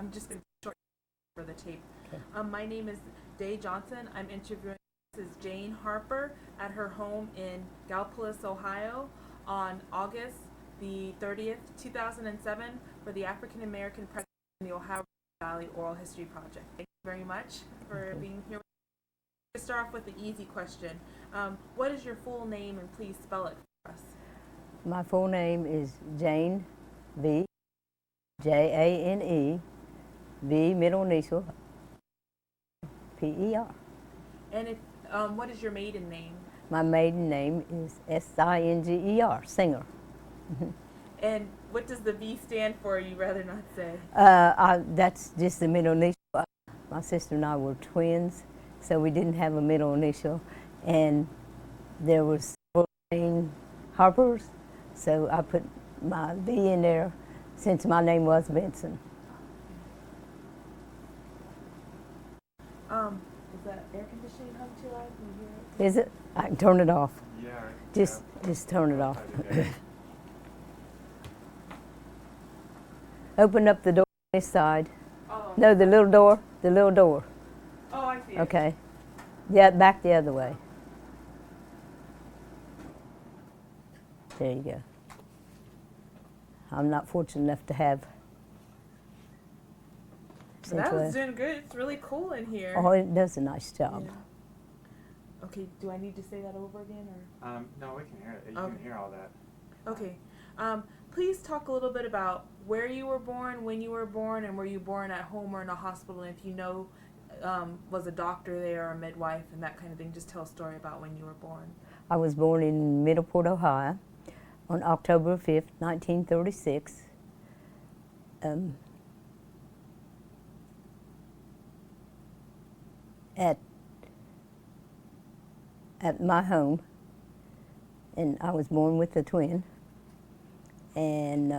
I'm just going to short for the tape. Okay. My name is Day Johnson. I'm interviewing Mrs. Jane Harper at her home in Gallipolis, Ohio on August the 30th, 2007 for the African American President in the Ohio Valley Oral History Project. Thank you very much for being here. To start off with the easy question, what is your full name, and please spell it for us? My full name is Jane V. Jane V. middle initial P-E-R. And if, what is your maiden name? My maiden name is S-I-N-G-E-R, Singer. And what does the V stand for? You rather not say. That's just the middle initial. My sister and I were twins, so we didn't have a middle initial, and there was several Harpers, so I put my V in there since my name was Benson. Is that air conditioning hung too loud? Can you hear it? Is it? I can turn it off. Yeah. Just turn it off. Open up the door on this side. Oh. No, the little door. The little door. Oh, I see. Okay. Yeah, back the other way. There you go. I'm not fortunate enough to have. That was doing good. It's really cool in here. Oh, it does a nice job. Yeah. Okay, do I need to say that over again, or? No, we can hear it. You can hear all that. Okay. Please talk a little bit about where you were born, when you were born, and were you born at home or in a hospital, and if you know, was a doctor there or a midwife and that kind of thing. Just tell a story about when you were born. I was born in Middleport, Ohio on October 5th, 1936. At my home, and I was born with a twin, and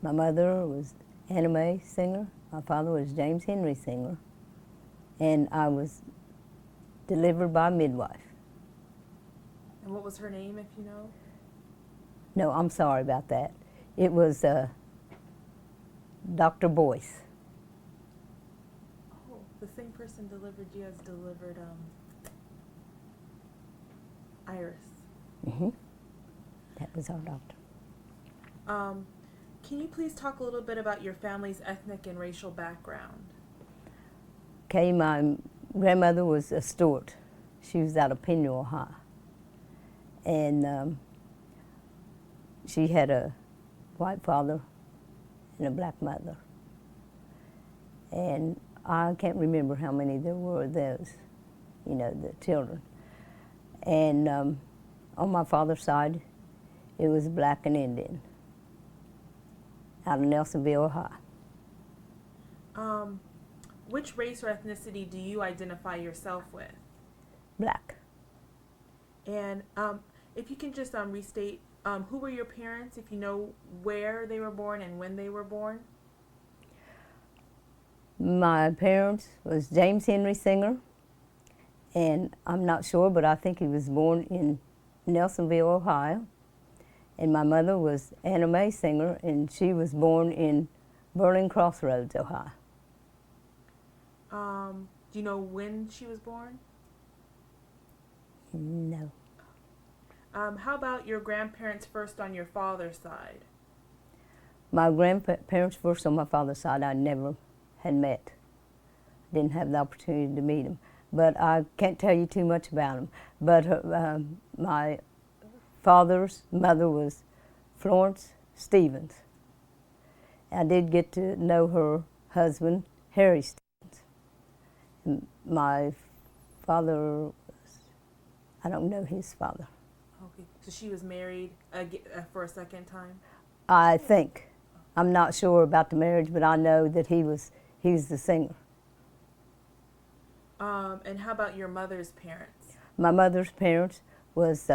my mother was Anna Mae Singer, my father was James Henry Singer, and I was delivered by a midwife. And what was her name, if you know? No, I'm sorry about that. It was Dr. Boyce. Oh, the same person delivered you as delivered Iris. Mm-hmm. That was our doctor. Can you please talk a little bit about your family's ethnic and racial background? Okay, my grandmother was a Stewart. She was out of Pena, Ohio. And she had a white father and a black mother. And I can't remember how many there were of those, you know, the children. And on my father's side, it was black and Indian, out of Nelsonville, Ohio. Which race or ethnicity do you identify yourself with? Black. And if you can just restate, who were your parents, if you know where they were born and when they were born? My parents was James Henry Singer, and I'm not sure, but I think he was born in Nelsonville, Ohio. And my mother was Anna Mae Singer, and she was born in Berlin Crossroads, Ohio. Do you know when she was born? No. How about your grandparents first on your father's side? My grandparents first on my father's side I never had met. Didn't have the opportunity to meet them. But I can't tell you too much about them. But my father's mother was Florence Stevens. I did get to know her husband, Harry Stevens. My father, I don't know his father. Okay, so she was married for a second time? I think. I'm not sure about the marriage, but I know that he's the singer. And how about your mother's parents? My mother's parents was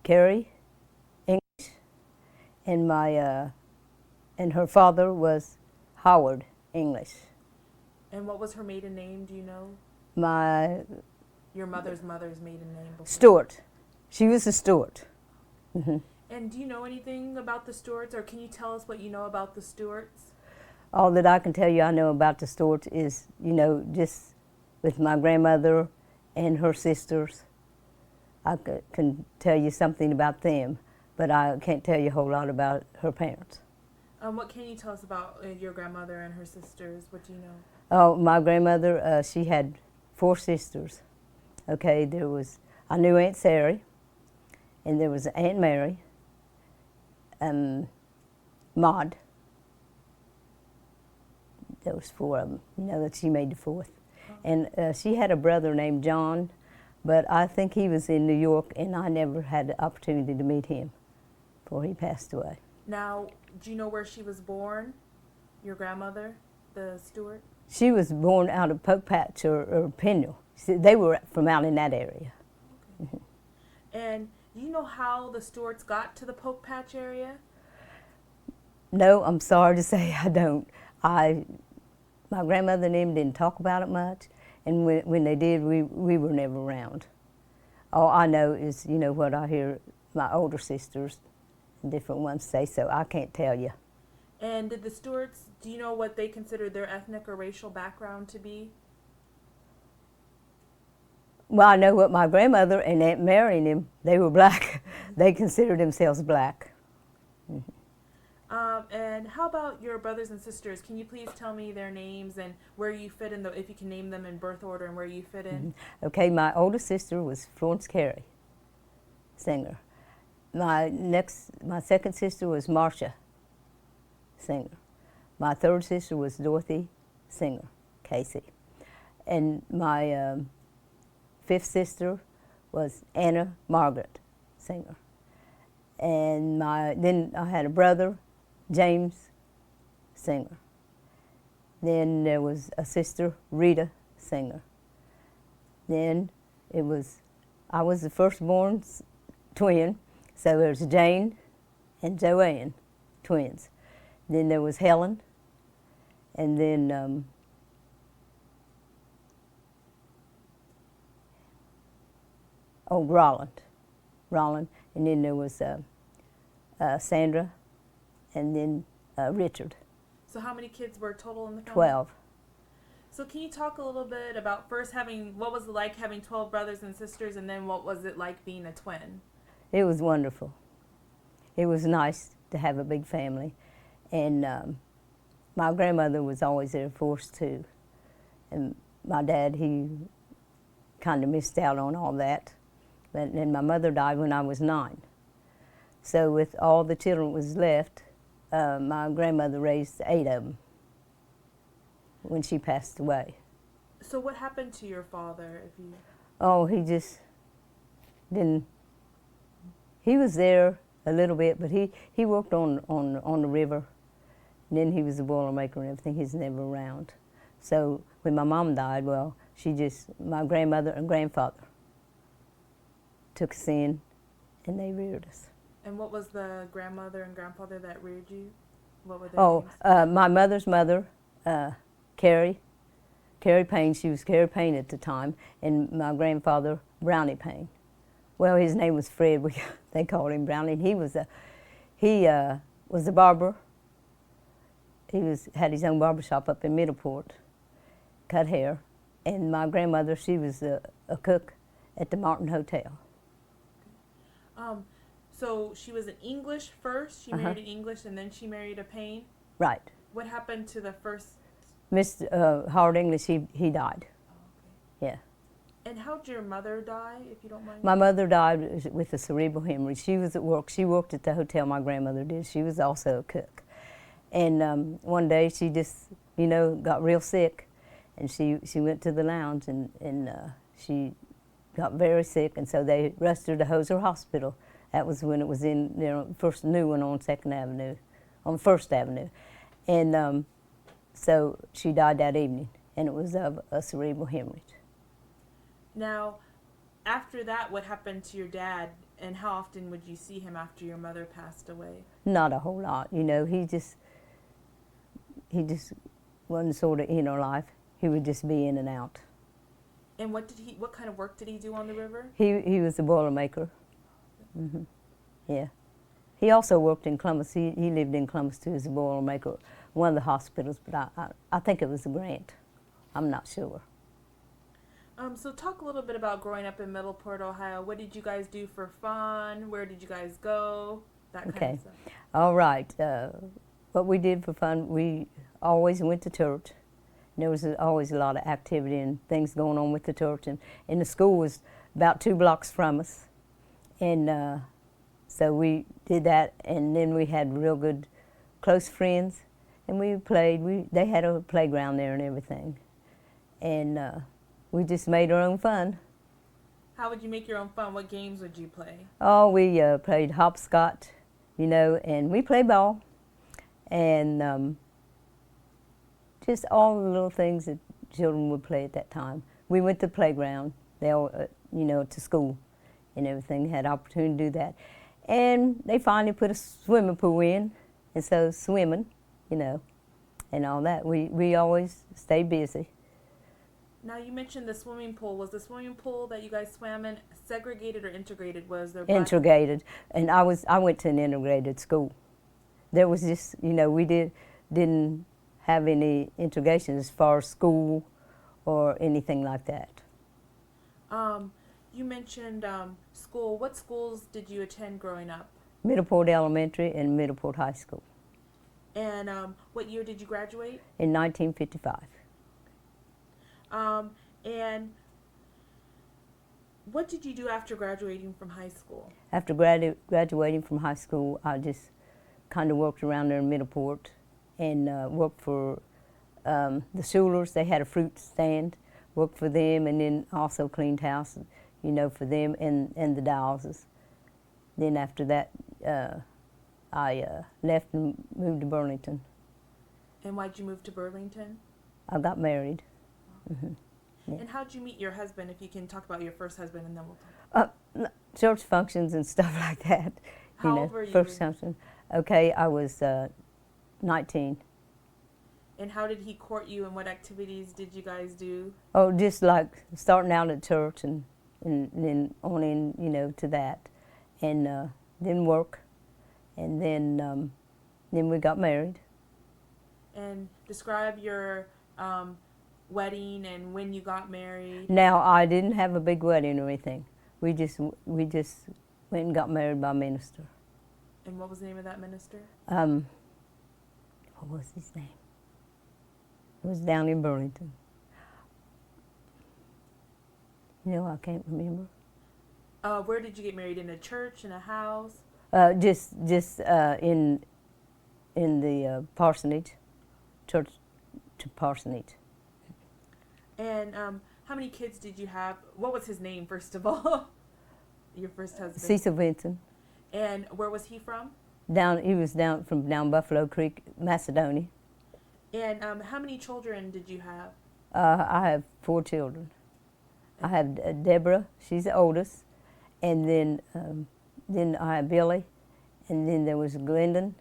Carrie English, and and her father was Howard English. And what was her maiden name? Do you know? Your mother's maiden name? Before. Stewart. She was a Stewart. Mm-hmm. And do you know anything about the Stewarts, or can you tell us what you know about the Stewarts? All that I can tell you I know about the Stewarts is, just with my grandmother and her sisters. I can tell you something about them, but I can't tell you a whole lot about her parents. What can you tell us about your grandmother and her sisters? What do you know? Oh, my grandmother, she had 4 sisters. Okay, I knew Aunt Sarah, and there was Aunt Mary, Maud. There was 4 of them, that she made the 4th. And she had a brother named John, but I think he was in New York, and I never had the opportunity to meet him before he passed away. Now, do you know where she was born? Your grandmother, the Stewart? She was born out of Poke Patch or Pinwell. They were from out in that area. Okay. And you know how the Stewarts got to the Poke Patch area? No, I'm sorry to say I don't. My grandmother and them didn't talk about it much, and when they did, we were never around. All I know is, what I hear my older sisters and different ones say, so I can't tell you. And did the Stewarts, do you know what they considered their ethnic or racial background to be? Well, I know what my grandmother and Aunt Mary and them, they were black. They considered themselves black. Mm-hmm. And how about your brothers and sisters? Can you please tell me their names and where you fit in, if you can name them in birth order and where you fit in? Mm-hmm. Okay, my oldest sister was Florence Carey, singer. My second sister was Marcia, singer. My third sister was Dorothy, singer, Casey. And my 5th sister was Anna Margaret, singer. And then I had a brother, James, singer. Then there was a sister, Rita, singer. Then I was the firstborn twin, so there's Jane and Joanne, twins. Then there was Helen, and then Roland, and then there was Sandra, and then Richard. So how many kids were total in the family? 12. So can you talk a little bit about first what was it like having 12 brothers and sisters, and then what was it like being a twin? It was wonderful. It was nice to have a big family, and my grandmother was always there for us too, and my dad, he kind of missed out on all that. But then my mother died when I was 9. So with all the children was left, my grandmother raised 8 of them when she passed away. So what happened to your father? Oh, he just didn't. He was there a little bit, but he worked on the river, and then he was a boilermaker and everything. He's never around. So when my mom died, well, my grandmother and grandfather took us in, and they reared us. And what was the grandmother and grandfather that reared you? What were their names? My mother's mother, Carrie Payne. She was Carrie Payne at the time, and my grandfather, Brownie Payne. Well, his name was Fred. They called him Brownie. He was a barber. He had his own barber shop up in Middleport, cut hair. And my grandmother, she was a cook at the Martin Hotel. So she was an English first. She married an English, and then she married a Payne. Right. What happened to the first? Mr. Howard English, he died. Oh, okay. Yeah. And how did your mother die, if you don't mind? My mother died with a cerebral hemorrhage. She was at work. She worked at the hotel my grandmother did. She was also a cook. And one day she just, got real sick, and she went to the lounge, and she got very sick, and so they rushed her to Hoser Hospital. That was when it was in, first new one on 2nd Avenue, on 1st Avenue. And so she died that evening, and it was of a cerebral hemorrhage. Now, after that, what happened to your dad, and how often would you see him after your mother passed away? Not a whole lot, he just wasn't sort of in our life. He would just be in and out. And what kind of work did he do on the river? He was a boilermaker. Mm-hmm. Yeah. He also worked in Columbus. He lived in Columbus too as a boilermaker, one of the hospitals, but I think it was a grant. I'm not sure. So talk a little bit about growing up in Middleport, Ohio. What did you guys do for fun? Where did you guys go? That kind of stuff. All right. What we did for fun, we always went to church. There was always a lot of activity and things going on with the church. And the school was about 2 blocks from us. And so we did that. And then we had real good, close friends. And we played. They had a playground there and everything. And we just made our own fun. How would you make your own fun? What games would you play? Oh, we played hopscotch, you know, and we played ball. And just all the little things that children would play at that time. We went to the playground, they all, you know, to school and everything, had opportunity to do that. And they finally put a swimming pool in, and so swimming, you know, and all that. We always stayed busy. Now you mentioned the swimming pool. Was the swimming pool that you guys swam in segregated or integrated? Was there integrated? And I went to an integrated school. There was just, you know, we didn't have any integration as far as school or anything like that. You mentioned school. What schools did you attend growing up? Middleport Elementary and Middleport High School. And what year did you graduate? In 1955. And what did you do after graduating from high school? After graduating from high school, I just kind of worked around there in Middleport and worked for the Schulers. They had a fruit stand, worked for them, and then also cleaned house, you know, for them and the Dowses. Then after that, I left and moved to Burlington. And why'd you move to Burlington? I got married. Mm-hmm. Yeah. And how'd you meet your husband, if you can talk about your first husband, and then we'll talk. Church functions and stuff like that. How old were you? First function. Okay, I was 19. And how did he court you, and what activities did you guys do? Oh, just like starting out at church and then on in, you know, to that. And then work. And then we got married. And describe your wedding and when you got married. Now, I didn't have a big wedding or anything. We just went and got married by minister. And what was the name of that minister? What was his name? It was down in Burlington. You know, I can't remember. Where did you get married? In a church, in a house? Just in the parsonage, church to parsonage. And how many kids did you have? What was his name, first of all? Your first husband? Cecil Vincent. And where was he from? He was down Buffalo Creek, Macedonia. And how many children did you have? I have 4 children. I have Deborah, she's the oldest, and then I have Billy, and then there was Glendon,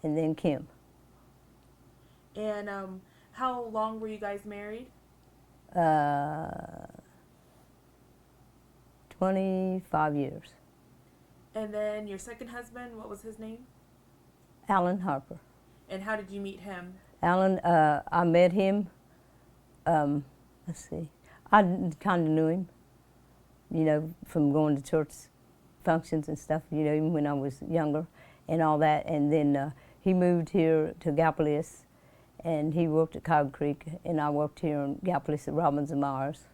and then Kim. And how long were you guys married? 25 years. And then your second husband, what was his name? Alan Harper. And how did you meet him? Alan, I met him, let's see, I kind of knew him, you know, from going to church functions and stuff, you know, even when I was younger and all that. And then he moved here to Gallipolis, and he worked at Cog Creek, and I worked here in Gallipolis at Robbins and Myers,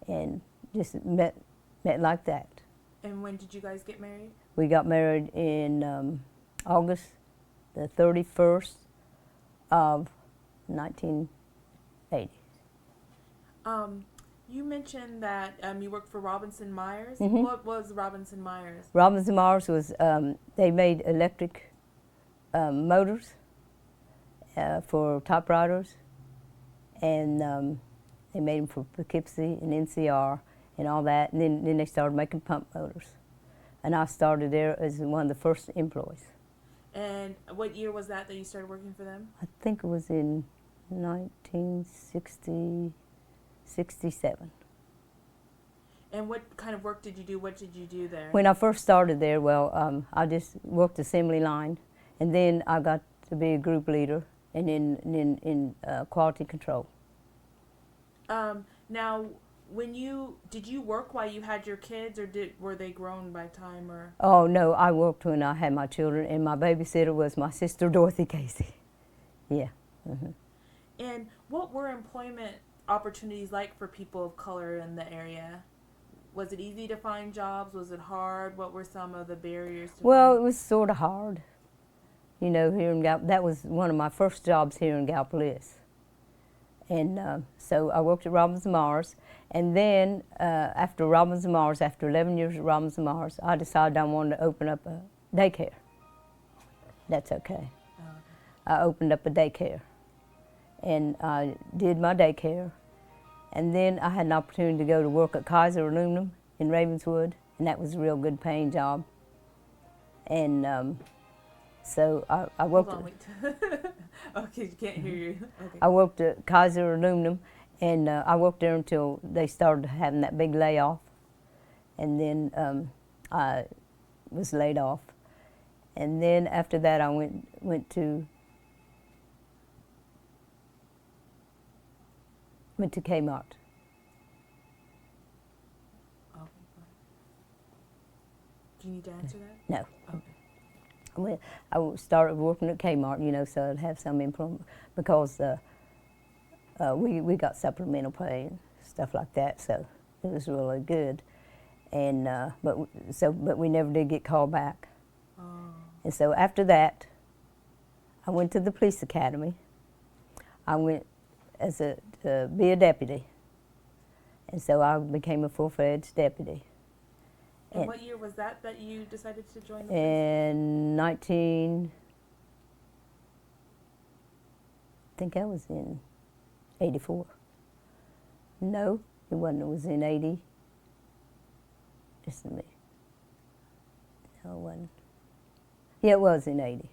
and just met like that. And when did you guys get married? We got married in August the 31st of 1980. You mentioned that you worked for Robinson Myers. Mm-hmm. What was Robinson Myers? Robinson Myers was, they made electric motors for typewriters, and they made them for Poughkeepsie and NCR and all that, and then they started making pump motors. And I started there as one of the first employees. And what year was that you started working for them? I think it was in 1967. And what kind of work did you do? What did you do there? When I first started there, well, I just worked assembly line, and then I got to be a group leader and in quality control. Now, did you work while you had your kids, or were they grown by time, or? Oh no, I worked when I had my children, and my babysitter was my sister Dorothy Casey. Yeah. Mm-hmm. And what were employment opportunities like for people of color in the area? Was it easy to find jobs? Was it hard? What were some of the barriers to Well, find? it was sort of hard. You know, here in that was one of my first jobs here in Gallipolis. And so I worked at Robbins and Mars, and then after Robbins and Mars, after 11 years at Robbins and Mars, I decided I wanted to open up a daycare. That's okay. Oh, okay. I opened up a daycare, and I did my daycare, and then I had an opportunity to go to work at Kaiser Aluminum in Ravenswood, and that was a real good paying job. And so I worked. Hold on, wait. Okay, you can't hear you. Okay. I worked at Kaiser Aluminum, and I worked there until they started having that big layoff, and then I was laid off. And then after that, I went to Kmart. Okay. Do you need to answer that? No. Okay. I started working at Kmart, you know, so I'd have some employment because we got supplemental pay and stuff like that, so it was really good. And but we never did get called back. Oh. And so after that, I went to the police academy. I went as to be a deputy, and so I became a full-fledged deputy. And what year was that you decided to join the police? In I think I was in 84. No, it wasn't. It was in 80. Just a minute. No, it wasn't. Yeah, it was in 80.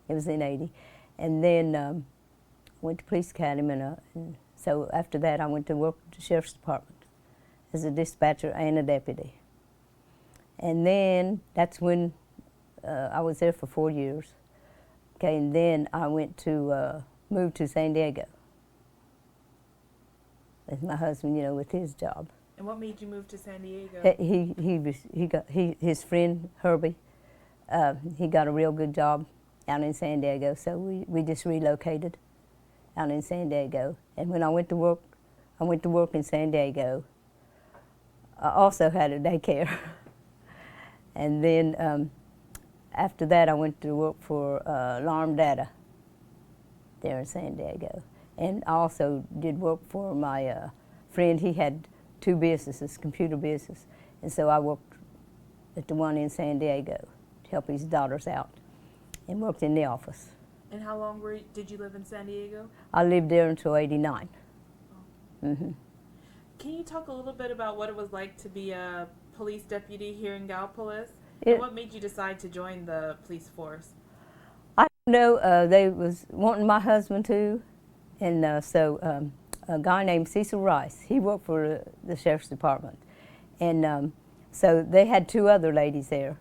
It was in 80. And then I went to police academy, and so after that I went to work at the sheriff's department as a dispatcher and a deputy. And then that's when I was there for 4 years. Okay, and then I went to move to San Diego with my husband, you know, with his job. And what made you move to San Diego? His friend Herbie, he got a real good job out in San Diego, so we just relocated out in San Diego. And when I went to work in San Diego. I also had a daycare. And then after that, I went to work for Alarm Data there in San Diego. And I also did work for my friend. He had 2 businesses, computer business. And so I worked at the one in San Diego to help his daughters out and worked in the office. And how long did you live in San Diego? I lived there until 89. Oh. Mm-hmm. Can you talk a little bit about what it was like to be a police deputy here in Gallipolis? Yeah. And what made you decide to join the police force? I know they was wanting my husband to, and so a guy named Cecil Rice, he worked for the sheriff's department, and so they had 2 other ladies there,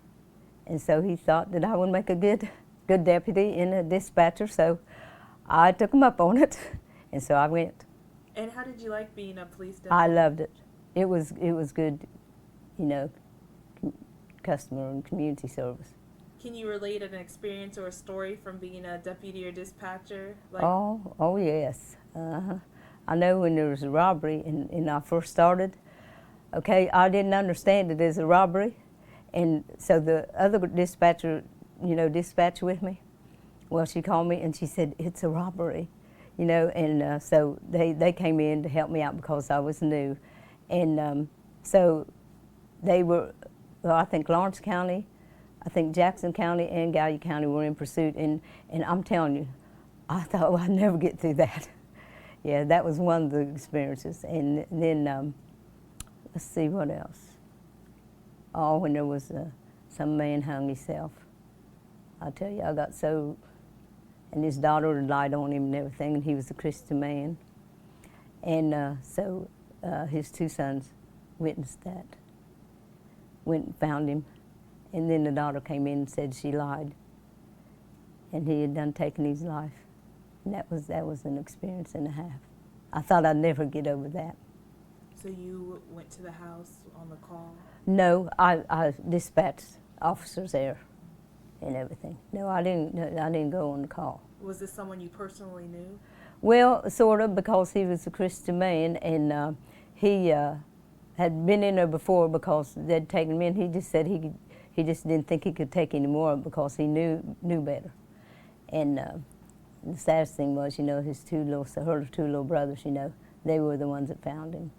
and so he thought that I would make a good deputy and a dispatcher, so I took him up on it, and so I went. And how did you like being a police deputy? I loved it. It was good, you know, customer and community service. Can you relate an experience or a story from being a deputy or dispatcher? Like, Oh yes. Uh-huh. I know when there was a robbery and I first started, okay, I didn't understand it as a robbery, and so the other dispatcher, you know, dispatched with me. Well, she called me and she said, it's a robbery, you know, and so they came in to help me out because I was new. And so they were, well, I think Lawrence County, I think Jackson County and Gallia County were in pursuit, and I'm telling you, I thought, well, I'd never get through that. Yeah, that was one of the experiences. And then, let's see what else. Oh, when there was some man hung himself. I tell you, I got so, and his daughter lied on him and everything, and he was a Christian man. And so his 2 sons witnessed that. went and found him, and then the daughter came in and said she lied, and he had done taken his life. And that was an experience and a half. I thought I'd never get over that. So you went to the house on the call? No, I dispatched officers there and everything. No, I didn't go on the call. Was this someone you personally knew? Well, sort of, because he was a Christian man, and he had been in there before because they'd taken him in. He just said he just didn't think he could take any more because he knew better. And the saddest thing was, you know, her two little brothers, you know, they were the ones that found him.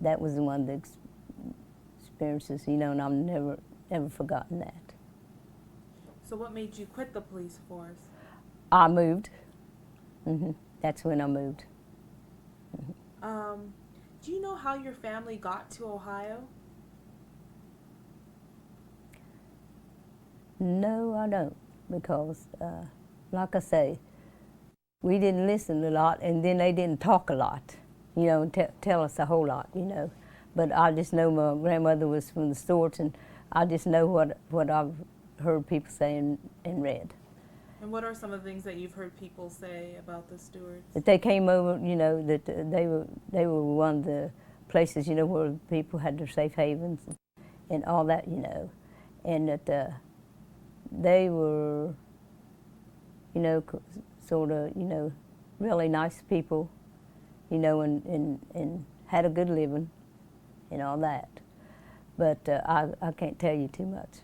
That was the one that experiences, you know, and I've never forgotten that. So what made you quit the police force? I moved. That's when I moved. Do you know how your family got to Ohio? No, I don't, because like I say, we didn't listen a lot, and then they didn't talk a lot, you know, and tell us a whole lot, you know. But I just know my grandmother was from the Stewarts, and I just know what I've heard people say and read. And what are some of the things that you've heard people say about the Stewarts? That they came over, you know, that they were one of the places, you know, where people had their safe havens and all that, you know, and that they were, you know, sort of, you know, really nice people, you know, and had a good living and all that. But I can't tell you too much.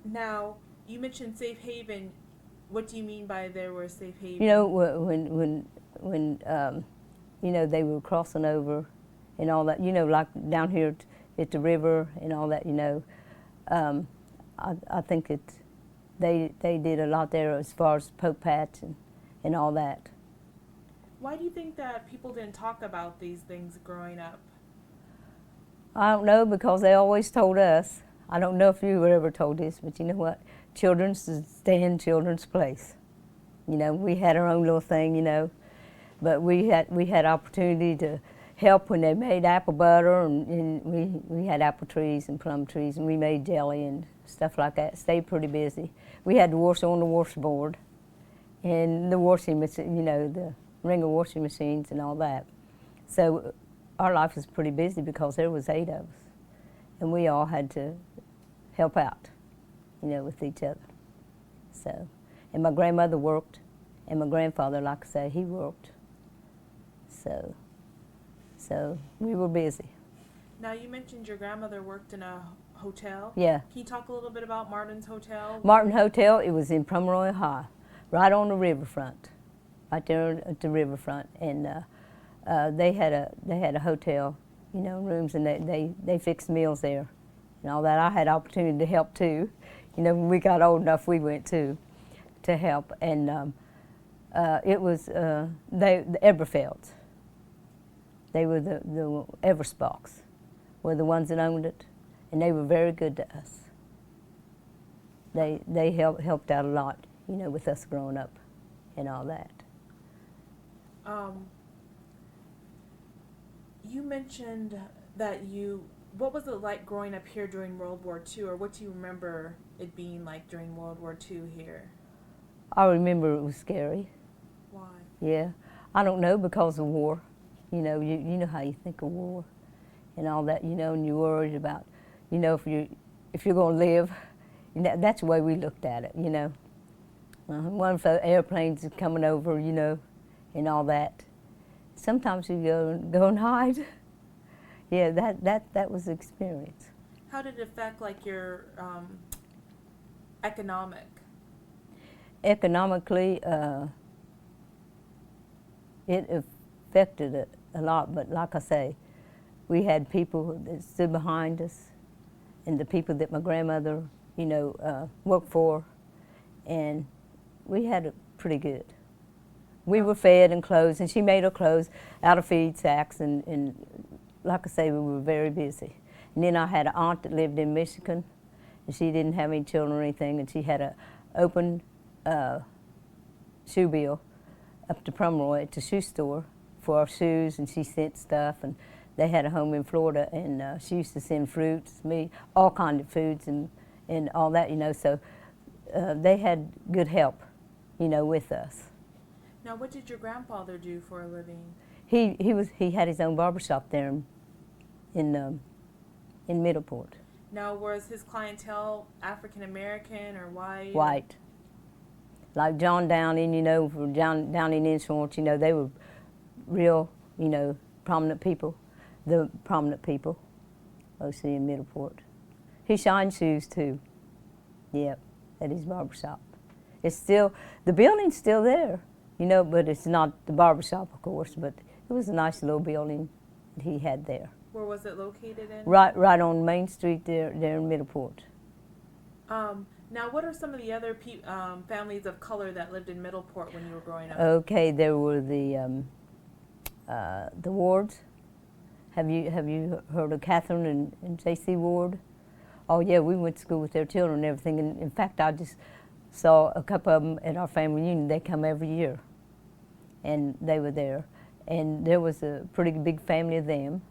Now, you mentioned safe haven. What do you mean by there were safe haven? You know, when you know, they were crossing over and all that, you know, like down here at the river and all that, you know, I think they did a lot there as far as poke patch and all that. Why do you think that people didn't talk about these things growing up? I don't know, because they always told us. I don't know if you were ever told this, but you know what? Children stay in children's place. You know, we had our own little thing, you know, but we had opportunity to help when they made apple butter, and we had apple trees and plum trees, and we made jelly and stuff like that. Stayed pretty busy. We had to wash on the washboard and the washing machine, you know, the Ringer washing machines and all that. So our life was pretty busy because there was 8 of us, and we all had to help out, you know, with each other. So, and my grandmother worked, and my grandfather, like I say, he worked. So we were busy. Now, you mentioned your grandmother worked in a hotel. Yeah. Can you talk a little bit about Martin's Hotel? Martin Hotel, it was in Pomeroy, Ohio, right on the riverfront, right there at the riverfront, and they had a hotel, you know, rooms, and they fixed meals there and all that. I had opportunity to help too. You know, when we got old enough, we went to help, and it was the Eberfelds. They were the Eversbachs were the ones that owned it, and they were very good to us. They helped out a lot, you know, with us growing up and all that. You mentioned that what was it like growing up here during World War II, or what do you remember it being like during World War II here? I remember it was scary. Why? Yeah, I don't know, because of war. You know, you know how you think of war and all that, you know, and you're worried about, you know, if you're going to live. And that's the way we looked at it, you know. One of the airplanes is coming over, you know, and all that. Sometimes you go and hide. Yeah, that was the experience. How did it affect like your Economically, it affected it a lot, but like I say, we had people that stood behind us, and the people that my grandmother, you know, worked for, and we had it pretty good. We were fed and clothed, and she made her clothes out of feed sacks, and like I say, we were very busy. And then I had an aunt that lived in Michigan, and she didn't have any children or anything, and she had an open shoe bill up to Pomeroy at the shoe store for our shoes, and she sent stuff, and they had a home in Florida, and she used to send fruits, me, all kind of foods and all that, you know. So they had good help, you know, with us. Now, what did your grandfather do for a living? He had his own barbershop there in Middleport. Now, was his clientele African American or white? White. Like John Downing, you know, for John Downing Insurance, you know, they were real, you know, prominent people, the prominent people, mostly in Middleport. He shined shoes too, yep, at his barbershop. It's still, the building's still there, you know, but it's not the barbershop, of course, but it was a nice little building that he had there. Where was it located in? Right on Main Street there in Middleport. Now, what are some of the other families of color that lived in Middleport when you were growing up? Okay, there were the Wards. Have you heard of Catherine and J.C. Ward? Oh yeah, we went to school with their children and everything. And in fact, I just saw a couple of them at our family reunion. They come every year, and they were there. And there was a pretty big family of them.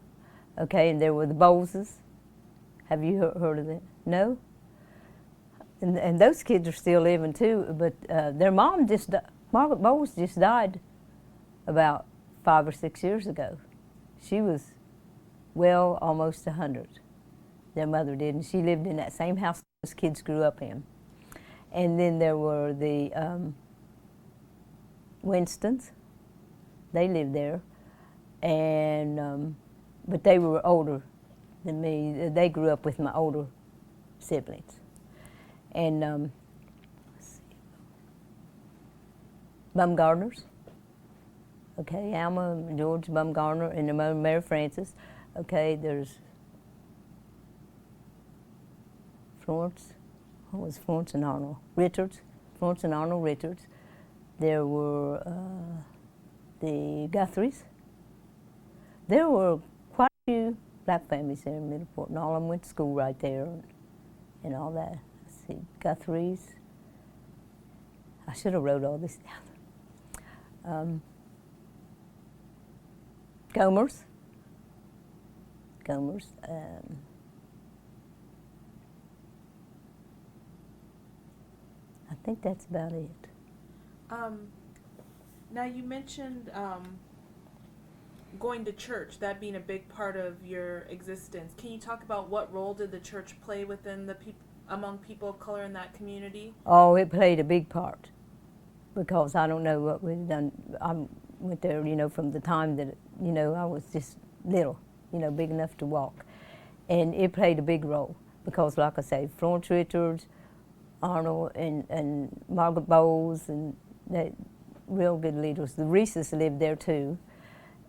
Okay, and there were the Bowleses. Have you heard of them? No? And those kids are still living too, but their mom Margaret Bowles just died about 5 or 6 years ago. She was well almost 100. Their mother did, and she lived in that same house those kids grew up in. And then there were the Winstons. They lived there, and but they were older than me. They grew up with my older siblings. And let's see, Bumgardners. Okay, Alma and George Bumgardner and their mother Mary Frances. Okay, there's Florence. What was Florence and Arnold? Richards. Florence and Arnold Richards. There were the Guthries. There were quite a few black families there in Middleport, and all of them went to school right there and all that. Let's see, Guthries. I should have wrote all this down. Gomers. I think that's about it. Now, you mentioned going to church, that being a big part of your existence. Can you talk about what role did the church play within the among people of color in that community? Oh, it played a big part, because I don't know what we've done. I went there, you know, from the time that, you know, I was just little, you know, big enough to walk. And it played a big role, because like I say, Florence Richards, Arnold, and Margaret Bowles, and they real good leaders. The Reeses lived there too.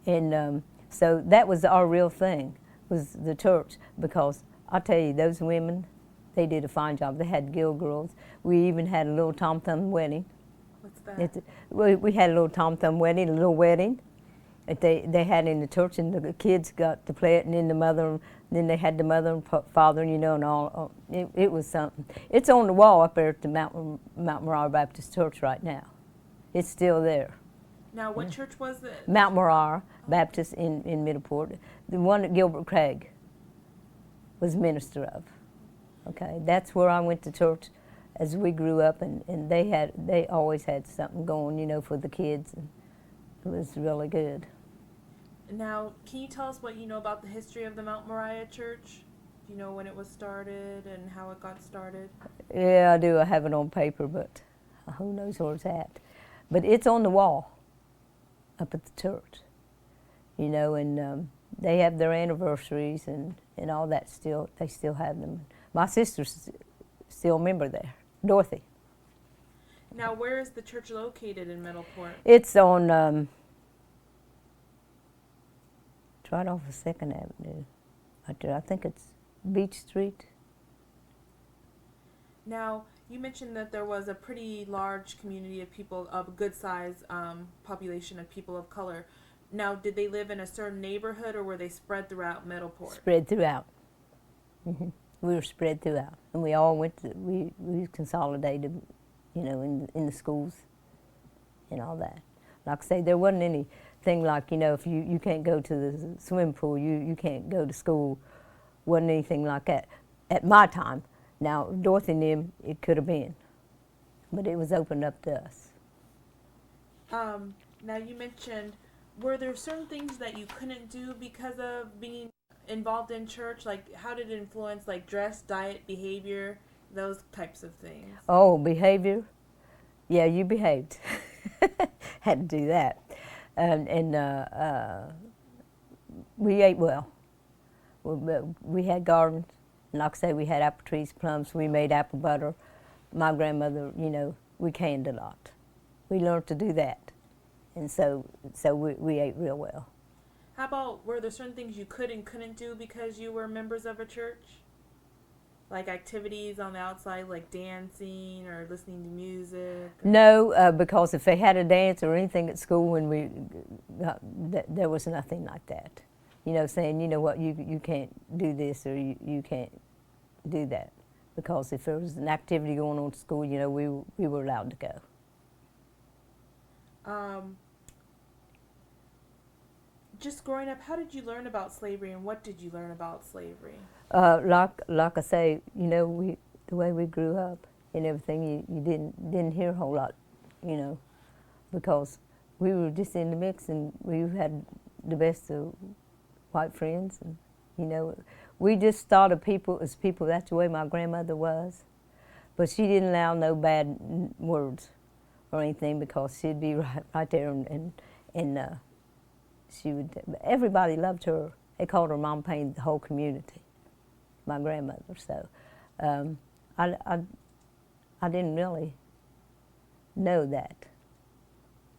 And so that was our real thing, was the church, because I tell you, those women, they did a fine job. They had Gill girls. We even had a little Tom Thumb wedding. What's that? We had a little Tom Thumb wedding, a little wedding that they had in the church, and the kids got to play it, and then the mother, then they had the mother and father, you know, and all. It was something. It's on the wall up there at the Mount Moriah Baptist Church right now. It's still there. Now, what church was it? Mount Moriah Baptist in Middleport. The one that Gilbert Craig was minister of. Okay, that's where I went to church as we grew up, and they always had something going, you know, for the kids, and it was really good. Now, can you tell us what you know about the history of the Mount Moriah Church? Do you know when it was started and how it got started? Yeah, I do. I have it on paper, but who knows where it's at. But it's on the wall up at the church, you know, and they have their anniversaries and all that still. They still have them. My sister's still a member there, Dorothy. Now, where is the church located in Middleport? It's on, it's right off of 2nd Avenue. I think it's Beach Street. Now, you mentioned that there was a pretty large community of people, of a good size population of people of color. Now, did they live in a certain neighborhood, or were they spread throughout Middleport? Spread throughout. Mm-hmm. We were spread throughout, and we all went to, we consolidated, you know, in the schools and all that. Like I say, there wasn't any thing like, you know, if you can't go to the swimming pool, you can't go to school. Wasn't anything like that at my time. Now, Dorothy and them, it could have been, but it was opened up to us. Now you mentioned, were there certain things that you couldn't do because of being involved in church? Like, how did it influence, like, dress, diet, behavior, those types of things? Oh, behavior? Yeah, you behaved. Had to do that. We ate well. We had gardens. And like I say, we had apple trees, plums. We made apple butter. My grandmother, you know, we canned a lot. We learned to do that. And so we ate real well. How about, were there certain things you could and couldn't do because you were members of a church? Like activities on the outside, like dancing or listening to music? No, because if they had a dance or anything at school when there was nothing like that. You know, saying, you know what, you can't do this or you can't do that. Because if there was an activity going on at school, you know, we were allowed to go. Just growing up, how did you learn about slavery and what did you learn about slavery? Like I say, you know, the way we grew up and everything, you didn't hear a whole lot, you know, because we were just in the mix and we had the best of white friends, and you know, we just thought of people as people. That's the way my grandmother was, but she didn't allow no bad words or anything because she'd be right there and she would. Everybody loved her. They called her Mom Payne, the whole community. My grandmother. So I didn't really know that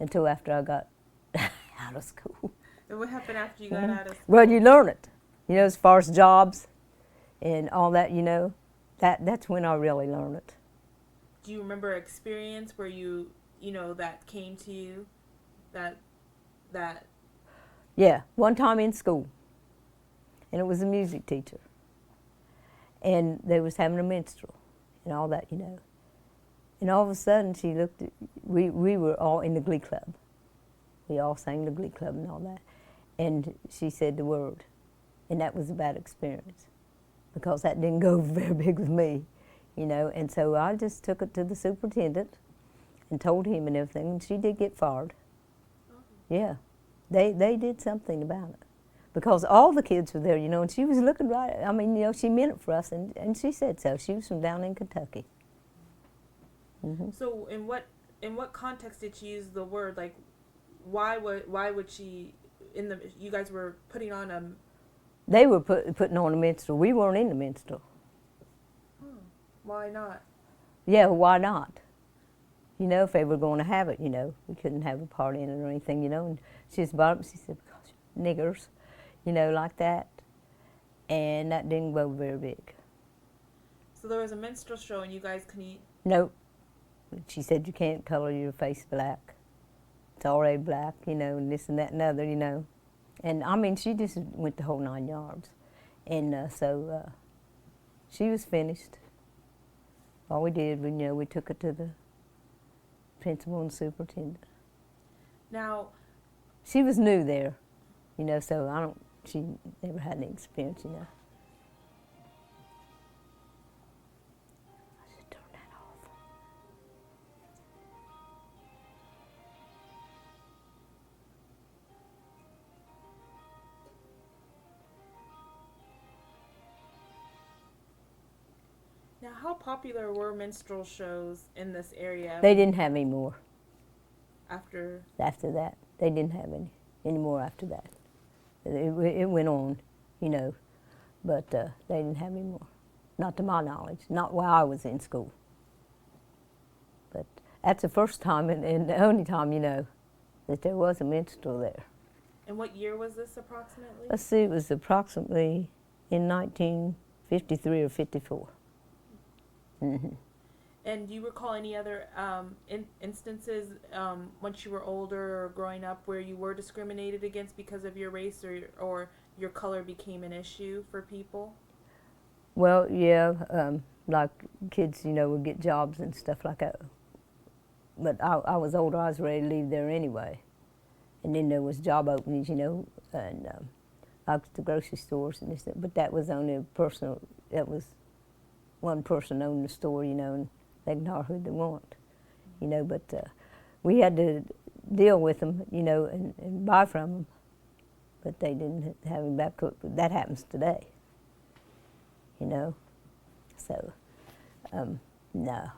until after I got out of school. And what happened after you got out of school? Well, you learn it, you know, as far as jobs and all that, you know, that's when I really learned it. Do you remember an experience where you know, that came to you, that Yeah, one time in school, and it was a music teacher, and they was having a minstrel and all that, you know. And all of a sudden she looked at, we were all in the glee club. We all sang the glee club and all that. And she said the word, and that was a bad experience because that didn't go very big with me, you know. And so I just took it to the superintendent and told him and everything, and she did get fired. Yeah, they did something about it because all the kids were there, you know, and she was looking right. I mean, you know, she meant it for us, and she said so. She was from down in Kentucky. Mm-hmm. So in what context did she use the word? Like, why would she? You guys were putting on a. They were putting on a minstrel. We weren't in the minstrel. Why not? Yeah, why not? You know, if they were going to have it, you know, we couldn't have a part in it or anything, you know. And she just brought up, she said, because niggers, you know, like that. And that didn't go very big. So there was a minstrel show and you guys couldn't eat? Nope. She said you can't color your face black. It's already black, you know, and this and that and other, you know. And I mean, she just went the whole 9 yards. And so she was finished. All we did, you know, we took it to the principal and superintendent. Now, she was new there, you know, so she never had any experience, you know. I should turn that off. Now, how popular were minstrel shows in this area? They didn't have any more. After that, they didn't have any more after that. It went on, you know, but they didn't have any more. Not to my knowledge, not while I was in school. But that's the first time and the only time, you know, that there was a minstrel there. And what year was this approximately? Let's see, it was approximately in 1953 or 54. Mm-hmm. And do you recall any other instances once you were older or growing up where you were discriminated against because of your race or your color became an issue for people? Well, yeah, like kids, you know, would get jobs and stuff like that. But I was older, I was ready to leave there anyway. And then there was job openings, and like the grocery stores and this, but that was only a personal. That was one person owned the store, and they can hire who they want, But we had to deal with them, and buy from them. But they didn't have him back. That happens today, So, no.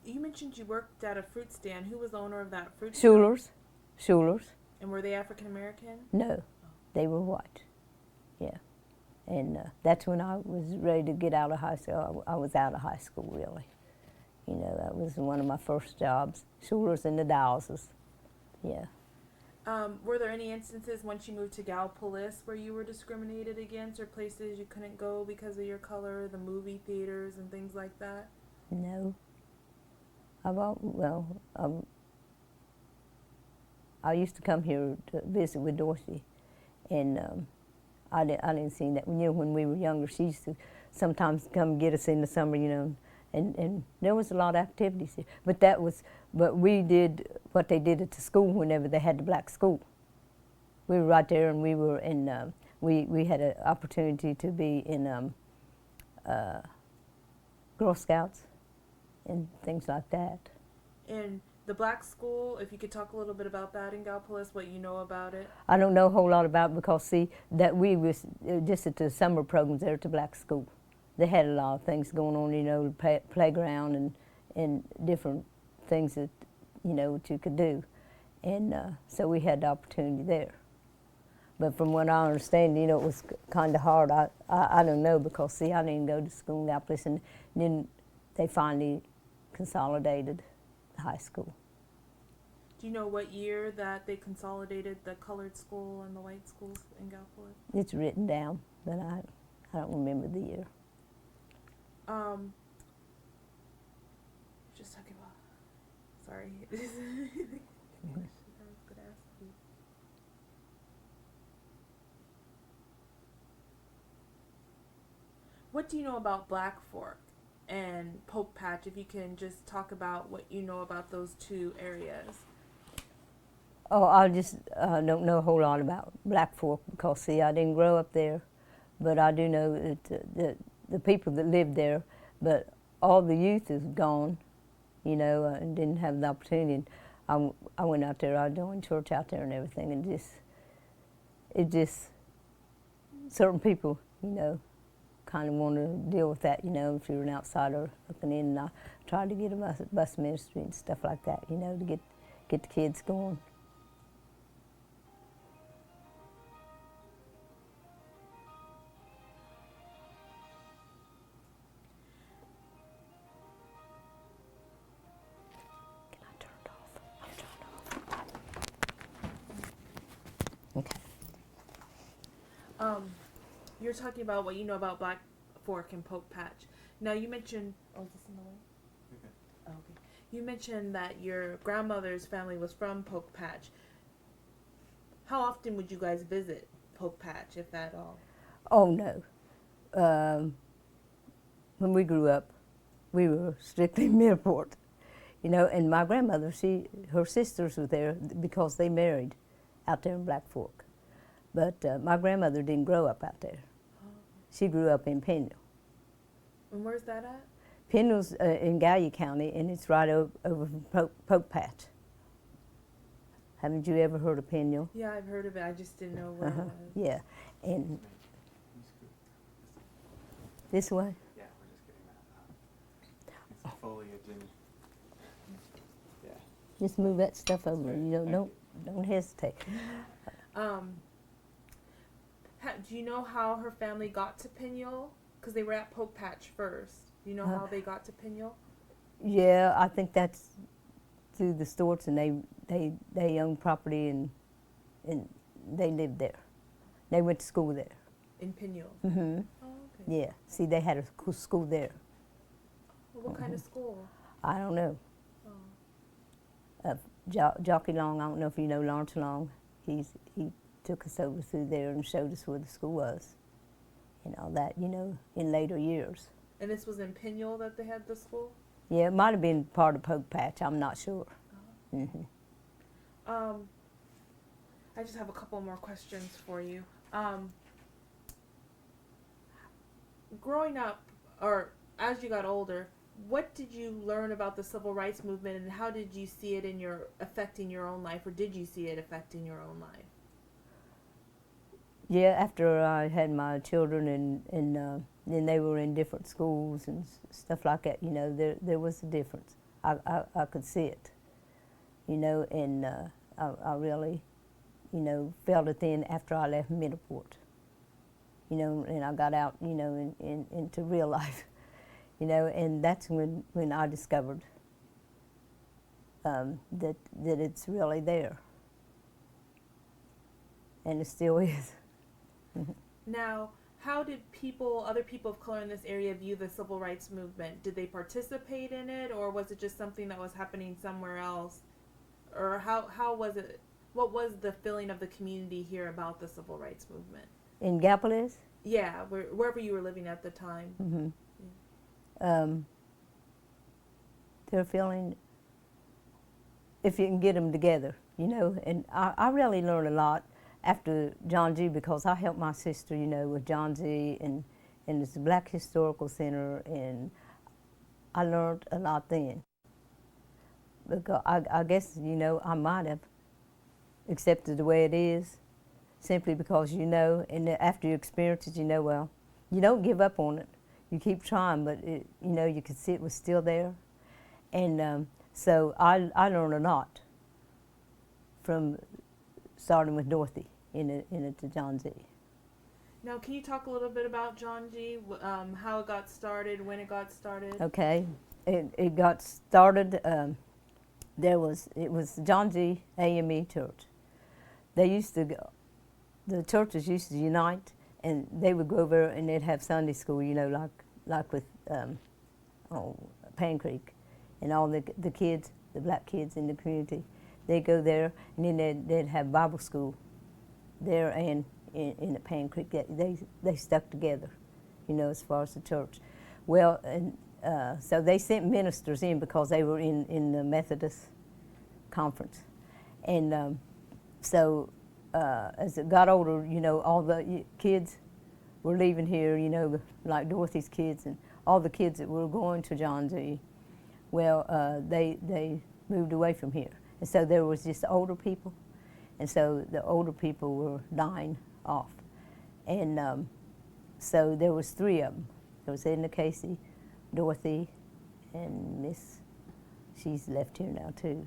You mentioned you worked at a fruit stand. Who was the owner of that fruit stand? Schulers. And were they African American? No, they were white. Yeah. And that's when I was ready to get out of high school. I was out of high school, really. That was one of my first jobs. Schulers and the Dowses. Yeah. Were there any instances once you moved to Gallipolis where you were discriminated against, or places you couldn't go because of your color, the movie theaters and things like that? No. I used to come here to visit with Dorothy, and I didn't see that. When we were younger, she used to sometimes come get us in the summer, and there was a lot of activities here. But we did what they did at the school whenever they had the black school. We were right there, and we were in. We had an opportunity to be in Girl Scouts and things like that. And the black school, if you could talk a little bit about that in Gallipolis, what you know about it. I don't know a whole lot about it because, that we was just at the summer programs there at the black school. They had a lot of things going on, playground and different things that, that you could do. And so we had the opportunity there. But from what I understand, it was kind of hard. I don't know because, I didn't go to school in Gallipolis, and then they finally consolidated the high school. Do you know what year that they consolidated the colored school and the white schools in Gallipolis? It's written down, but I don't remember the year. Just talking about. Sorry. I was gonna ask you. What do you know about Black Fork and Poke Patch? If you can just talk about what you know about those two areas. Oh, I just don't know a whole lot about Black Fork because, I didn't grow up there, but I do know that the people that lived there, but all the youth is gone, and didn't have the opportunity. And I went out there, I joined church out there and everything, and certain people, kind of want to deal with that, if you're an outsider looking in. And I tried to get a bus ministry and stuff like that, to get the kids going. Okay. You're talking about what you know about Black Fork and Poke Patch. Now you mentioned. Oh, is this in the way? Okay. Oh, okay. You mentioned that your grandmother's family was from Poke Patch. How often would you guys visit Poke Patch, if at all? Oh no. When we grew up, we were strictly Midport, And my grandmother, her sisters were there because they married out there in Black Fork. But my grandmother didn't grow up out there. Oh. She grew up in Penniel. And where's that at? Penniel's in Gallia County, and it's right over from Poke Patch. Haven't you ever heard of Penniel? Yeah, I've heard of it. I just didn't know where it was. Yeah, and this way? Yeah, we're just getting that. It's the foliage and. Yeah. Just move that stuff over. Right. Don't hesitate. Do you know how her family got to Penniel? Because they were at Poke Patch first. Do you know how they got to Penniel? Yeah, I think that's through the Storts, and they owned property and they lived there. They went to school there. In Penniel? Mm-hmm. Oh, okay. Yeah. See, they had a school there. Well, what kind of school? I don't know. Oh. Jockey Long, I don't know if you know Lawrence Long. He took us over through there and showed us where the school was and all that, in later years. And this was in Penniel that they had the school? Yeah, it might have been part of Poke Patch. I'm not sure. Oh. Mm-hmm. I just have a couple more questions for you. Growing up, or as you got older, what did you learn about the civil rights movement, and how did you see it affecting your own life, or did you see it affecting your own life? Yeah, after I had my children and then they were in different schools and stuff like that, there was a difference. I could see it, and I really, felt it then after I left Middleport, and I got out, into real life, and that's when I discovered that it's really there, and it still is. Now, how did other people of color in this area view the civil rights movement? Did they participate in it, or was it just something that was happening somewhere else? Or how was it? What was the feeling of the community here about the civil rights movement? In Gallipolis? Yeah, wherever you were living at the time. Mm-hmm. They're feeling, if you can get them together, and I really learned a lot after John G. because I helped my sister, with John G. and it's the Black Historical Center, and I learned a lot then. Because I guess, I might have accepted the way it is, simply because and after you experience it, well, you don't give up on it. You keep trying, but you could see it was still there. And so I learned a lot from starting with Dorothy in it to John G. Now, can you talk a little bit about John G., how it got started, when it got started? Okay, it got started, it was John G. AME Church. They used to go, the churches used to unite, and they would go over and they'd have Sunday school, like with Pan Creek, and all the kids, the black kids in the community. They'd go there, and then they'd have Bible school there and in the Pan Creek. They stuck together, as far as the church. Well, and so they sent ministers in because they were in the Methodist conference. And so as it got older, all the kids were leaving here, like Dorothy's kids and all the kids that were going to John G. Well, they moved away from here. And so there was just older people. And so the older people were dying off. And so there was three of them. There was Edna Casey, Dorothy, and Miss, she's left here now too.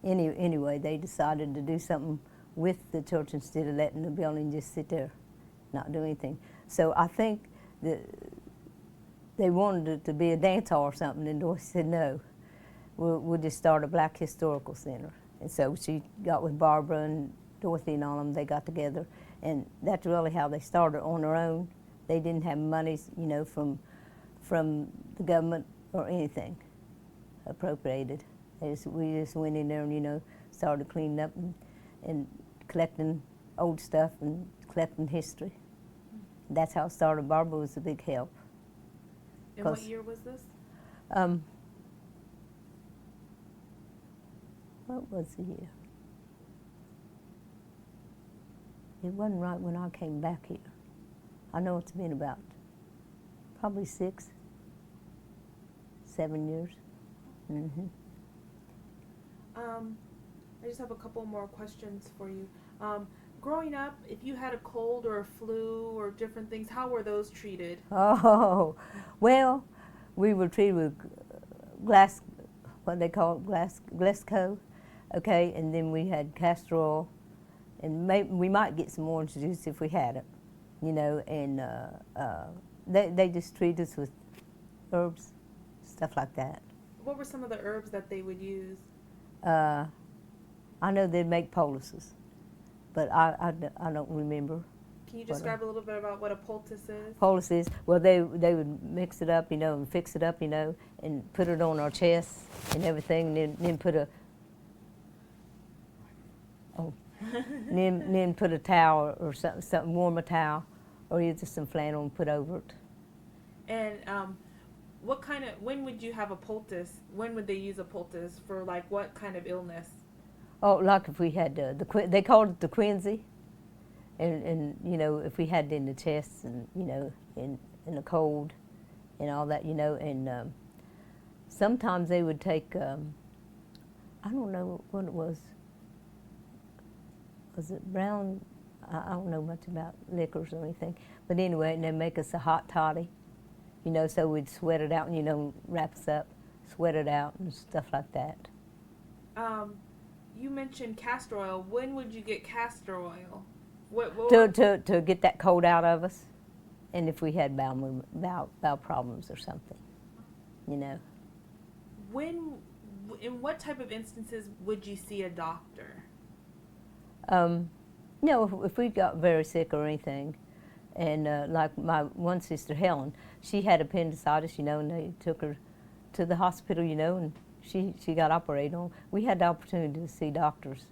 Anyway, they decided to do something with the church instead of letting the building just sit there, not do anything. So I think that they wanted it to be a dance hall or something, and Dorothy said no. We'll just start a Black Historical Center. And so she got with Barbara and Dorothy and all of them, they got together, and that's really how they started on their own. They didn't have monies, from the government or anything appropriated. We just went in there and, started cleaning up and collecting old stuff and collecting history. That's how it started. Barbara was a big help. And what year was this? What was the year? It wasn't right when I came back here. I know it's been about probably 6, 7 years. Mm-hmm. I just have a couple more questions for you. Growing up, if you had a cold or a flu or different things, how were those treated? Oh, well, we were treated with what they call it, Glasgow, okay, and then we had castor oil, and we might get some orange juice if we had it, and they just treat us with herbs, stuff like that. What were some of the herbs that they would use? I know they'd make poultices, but I don't remember. Can you describe a little bit about what a poultice is? Poultices, well, they would mix it up, and fix it up, and put it on our chest and everything, and then put a then put a towel or something warm, a towel, or either some flannel and put over it. And when would you have a poultice? When would they use a poultice for, like, what kind of illness? Oh, like if we had they called it the quinsy, and you know, if we had it in the chest and, you know, in the cold and all that, you know, and sometimes they would take, I don't know what it was it brown? I don't know much about liquors or anything, but anyway, and they'd make us a hot toddy, you know, so we'd sweat it out and, you know, wrap us up, sweat it out and stuff like that. You mentioned castor oil. When would you get castor oil? To get that cold out of us, and if we had bowel problems or something, you know. In what type of instances would you see a doctor? You know, if we got very sick or anything, and like my one sister, Helen, she had appendicitis, you know, and they took her to the hospital, you know, and she got operated on. We had the opportunity to see doctors,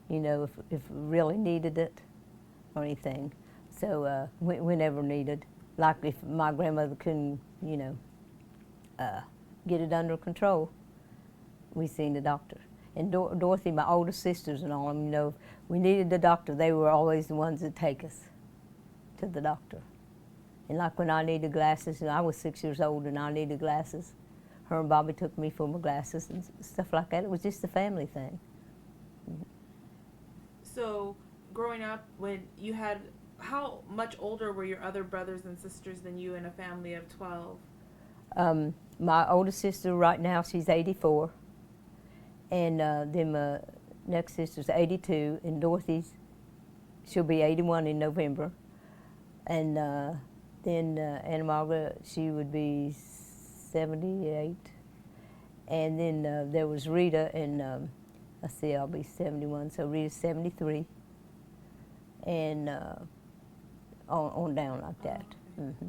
you know, if we really needed it or anything. So whenever needed, like if my grandmother couldn't, you know, get it under control, we seen the doctor. And Dorothy, my older sisters and all of them, you know, if we needed the doctor, they were always the ones that take us to the doctor. And like when I needed glasses, and I was 6 years old and I needed glasses, her and Bobby took me for my glasses and stuff like that. It was just a family thing. So, growing up, when you had, how much older were your other brothers and sisters than you in a family of 12? My older sister right now, she's 84. And then my next sister's 82, and Dorothy's, she'll be 81 in November. And then Anna Margaret, she would be 78. And then there was Rita, and let's see, I'll be 71, so Rita's 73. And on down like that. Oh, okay. Mm-hmm.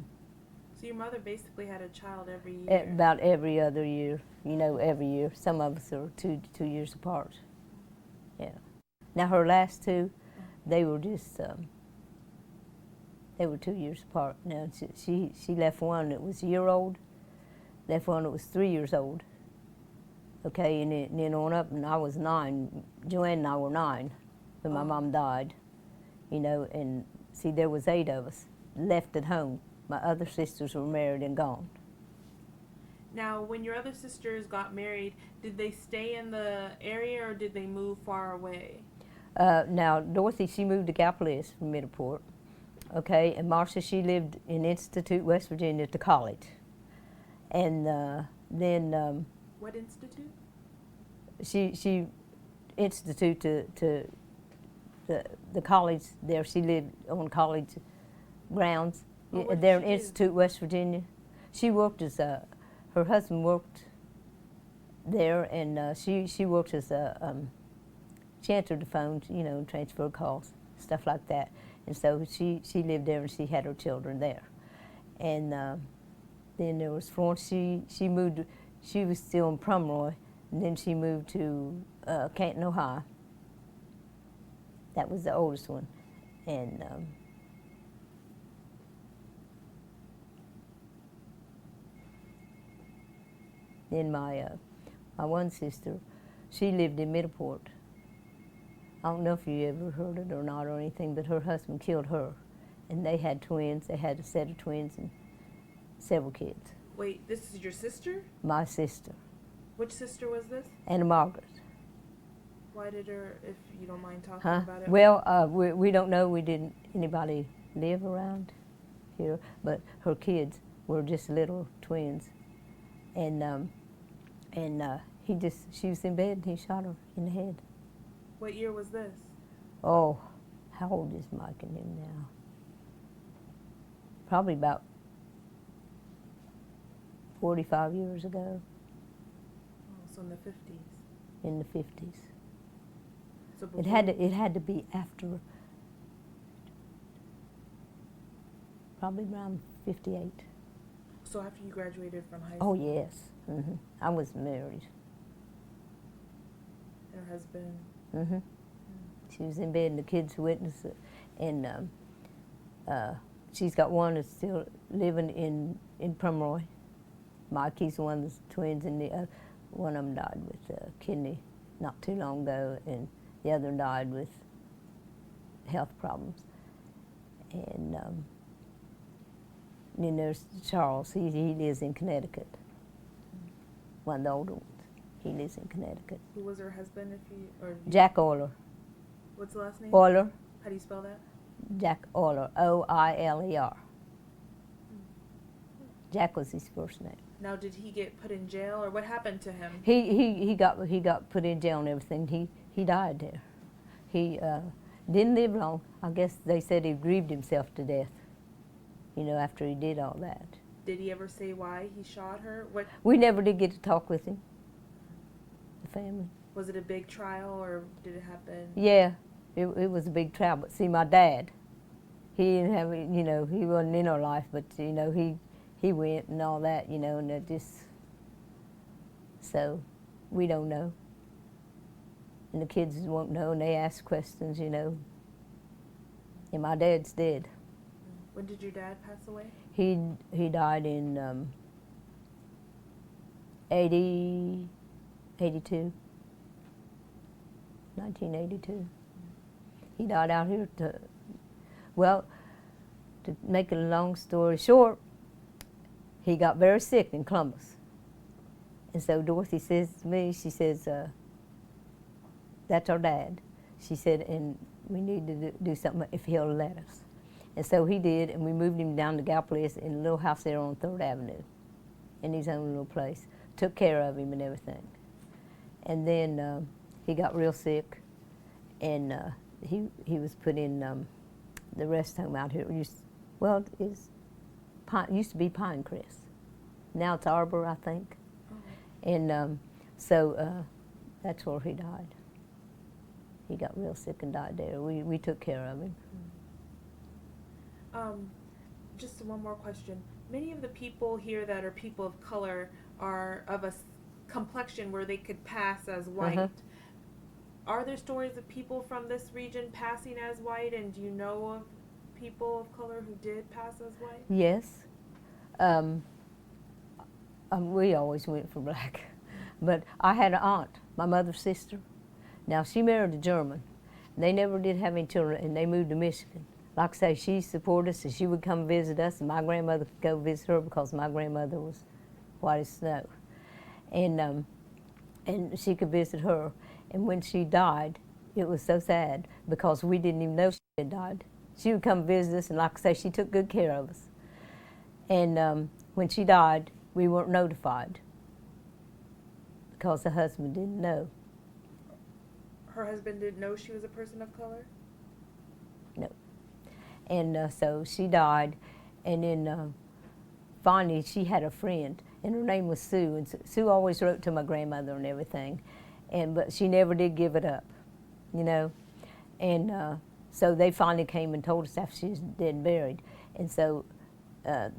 So your mother basically had a child every year? About every other year, you know, every year. Some of us are two years apart. Yeah. Now her last two, they were just, they were 2 years apart. Now she left one that was a year old, left one that was 3 years old. Okay, and then on up, and I was 9. Joanne and I were 9 when my mom died, you know, and see, there was 8 of us left at home. My other sisters were married and gone. Now, when your other sisters got married, did they stay in the area or did they move far away? Now, Dorothy, she moved to Gallipolis from Middleport, okay, and Marcia, she lived in Institute, West Virginia, at the college. And then... what institute? She institute to the college there. She lived on college grounds. Oh, There in Institute, West Virginia. She worked as her husband worked there, and she worked as she answered the phone, you know, transfer calls, stuff like that. And so she lived there, and she had her children there. And then there was Florence. She moved. She was still in Pomeroy, and then she moved to Canton, Ohio. That was the oldest one, and. Then my one sister, she lived in Middleport. I don't know if you ever heard it or not or anything, but her husband killed her. And they had twins. They had a set of twins and several kids. Wait, this is your sister? My sister. Which sister was this? Anna Margaret. Why did her, if you don't mind talking about it? Well, we don't know. We didn't anybody live around here, but her kids were just little twins. And she was in bed and he shot her in the head. What year was this? Oh, how old is Mike and him now? Probably about 45 years ago. Oh, so in the 50s. In the 50s. So It had to be after, probably around 58. So after you graduated from high school? Oh yes, I was married. Her husband? She was in bed and the kids witnessed it. And she's got one that's still living in Pomeroy. Mikey's one of the twins, and the one of them died with kidney not too long ago, and the other died with health problems. And then there's Charles. He lives in Connecticut. One of the older ones. He lives in Connecticut. Who was her husband? Jack Euler. What's the last name? Euler. How do you spell that? Jack Euler. Oiler. Jack was his first name. Now, did he get put in jail, or what happened to him? He got put in jail and everything. He died there. He didn't live long. I guess they said he grieved himself to death. You know, after he did all that. Did he ever say why he shot her? What We never did get to talk with him. The family. was it? A big trial, or did it happen? Yeah, it was a big trial. But see, my dad, he didn't have, you know, he wasn't in our life, but you know, he went and all that, you know, and it just, so we don't know. And the kids won't know, and they ask questions, you know. And my dad's dead. When did your dad pass away? He died in 1982. He died out here to make a long story short, he got very sick in Columbus. And so Dorothy says to me, she says, that's our dad. She said, and we need to do something if he'll let us. And so he did, and we moved him down to Gallipolis in a little house there on 3rd Avenue, in his own little place. Took care of him and everything. And then he got real sick, and he was put in the rest home out here. Used to be Pinecrest. Now it's Arbor, I think. Okay. And so that's where he died. He got real sick and died there. We took care of him. Just one more question. Many of the people here that are people of color are of a complexion where they could pass as white. Uh-huh. Are there stories of people from this region passing as white, and do you know of people of color who did pass as white? Yes. We always went for black. But I had an aunt, my mother's sister. Now, she married a German. They never did have any children, and they moved to Michigan. Like I say, she supported us, and she would come visit us, and my grandmother could go visit her because my grandmother was white as snow. And she could visit her. And when she died, it was so sad because we didn't even know she had died. She would come visit us, and like I say, she took good care of us. And when she died, we weren't notified because the husband didn't know. Her husband didn't know she was a person of color? No. And so she died, and then finally she had a friend, and her name was Sue, and Sue always wrote to my grandmother and everything, but she never did give it up, you know. And so they finally came and told us after she was dead and buried. And so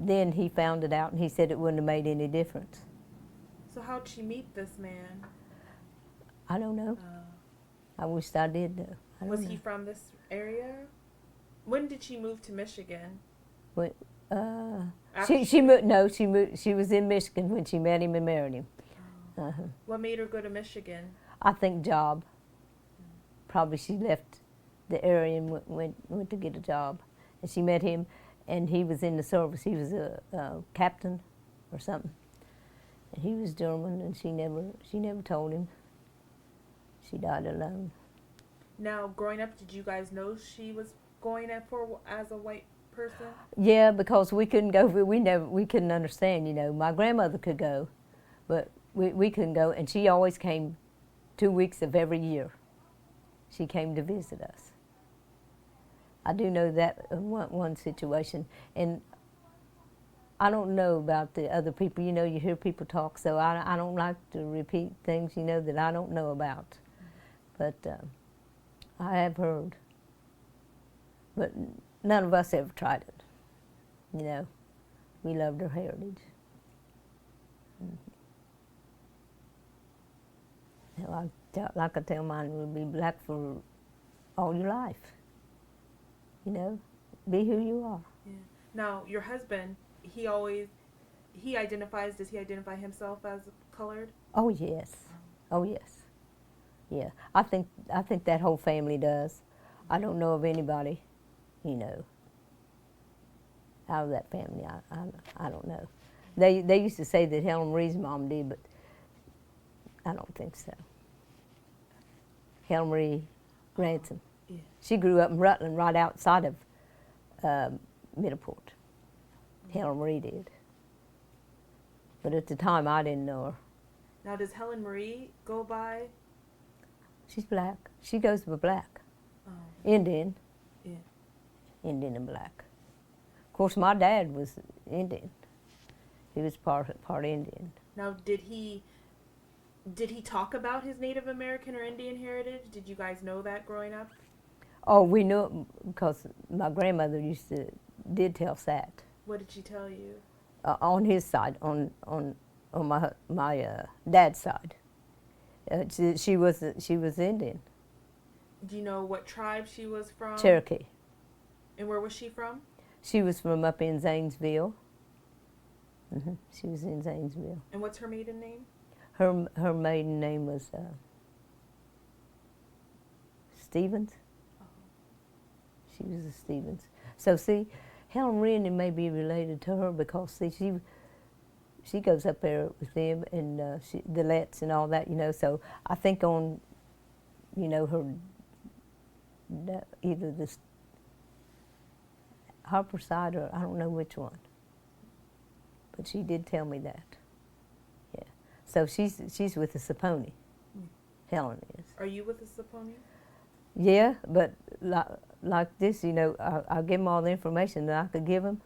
then he found it out, and he said it wouldn't have made any difference. So how'd she meet this man? I don't know. I wish I did know. Was he from this area? When did she move to Michigan? She moved. No, she moved. She was in Michigan when she met him and married him. What made her go to Michigan? I think job. Probably she left the area and went to get a job, and she met him, and he was in the service. He was a captain or something, and he was German, and she never told him. She died alone. Now, growing up, did you guys know she was going as a white person? Yeah, because we couldn't go. We couldn't understand. You know, my grandmother could go, but we couldn't go. And she always came 2 weeks of every year. She came to visit us. I do know that one situation, and I don't know about the other people. You know, you hear people talk, so I don't like to repeat things, you know, that I don't know about. But I have heard. But none of us ever tried it. You know, we loved our heritage. Like I tell mine, we'll be black for all your life. You know, be who you are. Yeah. Now, your husband, does he identify himself as colored? Oh, yes. Oh, yes. Yeah, I think that whole family does. I don't know of anybody, you know, out of that family. I don't know. They used to say that Helen Marie's mom did, but I don't think so. Helen Marie Ransom. Yeah. She grew up in Rutland, right outside of Middleport. Helen Marie did. But at the time, I didn't know her. Now, does Helen Marie go by? She's black. She goes by black. Oh, Indian. yeah. Indian and black. Of course, my dad was Indian. He was part Indian. Now, did he talk about his Native American or Indian heritage? Did you guys know that growing up? Oh, we knew it because my grandmother did tell us that. What did she tell you? On his side, on my dad's side, she was Indian. Do you know what tribe she was from? Cherokee. And where was she from? She was from up in Zanesville. She was in Zanesville. And what's her maiden name? Her maiden name was Stevens. Oh. She was a Stevens. So see, Helen Rennie may be related to her because see she goes up there with them and the Letts and all that, you know. So I think on, you know, her either the Harper side or I don't know which one. But she did tell me that. Yeah. So she's with the Saponi. Helen is. Are you with the Saponi? Yeah, but like this, you know, I give them all the information that I could give them,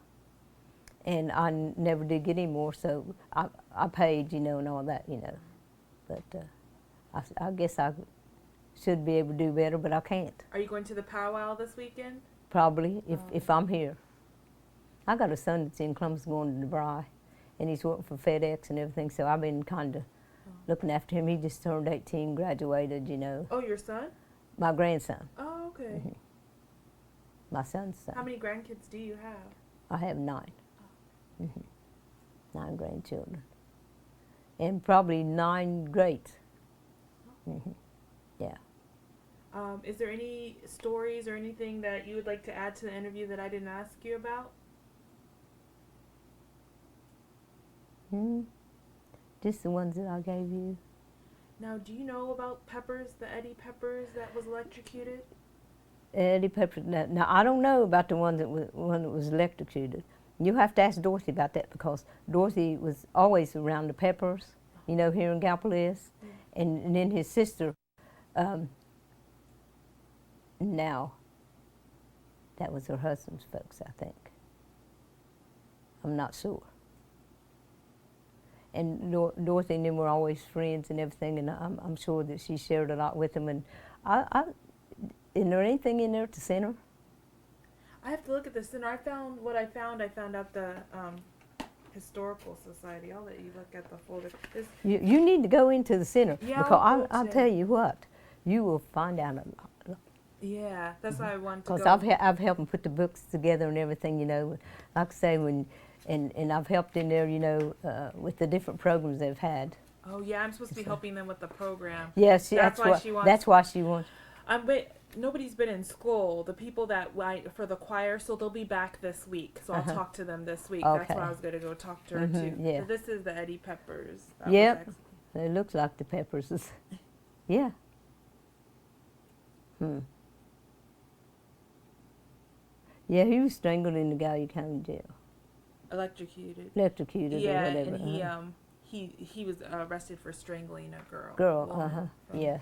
and I never did get any more, so I paid, you know, and all that, you know. But I guess I should be able to do better, but I can't. Are you going to the powwow this weekend? Probably, if I'm here. I got a son that's in Columbus going to DeVry, and he's working for FedEx and everything, so I've been kind of looking after him. He just turned 18, graduated, you know. Oh, your son? My grandson. Oh, okay. My son's son. How many grandkids do you have? I have 9. 9 grandchildren. And probably 9 greats. Yeah. Is there any stories or anything that you would like to add to the interview that I didn't ask you about? Just the ones that I gave you. Now, do you know about Peppers, the Eddie Peppers that was electrocuted? Eddie Pepper. Now I don't know about the one that was electrocuted. You have to ask Dorothy about that because Dorothy was always around the Peppers, you know, here in Gallipolis, and then his sister. Now, that was her husband's folks, I think. I'm not sure. And Dorothy and them were always friends and everything, and I'm sure that she shared a lot with them. And is there anything in there at the center? I have to look at the center. I found what I found. I found out the Historical Society. I'll let you look at the folder. You need to go into the center Yeah, because I'll tell you what, you will find out a lot. Yeah, that's why I wanted to Because go. I've helped them put the books together and everything, you know. Like I say, and I've helped in there, you know, with the different programs they've had. Oh yeah, I'm supposed to be helping them with the program. Yes, That's why she wants. That's why she wants. But nobody's been in school. The people that for the choir, so they'll be back this week. So I'll talk to them this week. That's Okay. why I was going to go talk to her too. yeah. So this is the Eddie Peppers. That Yep. was It looks like the Peppers. Yeah. Yeah, he was strangled in the Gallia County Jail. electrocuted. Electrocuted or Yeah, whatever. and he was arrested for strangling a girl. Girl, woman from- yeah.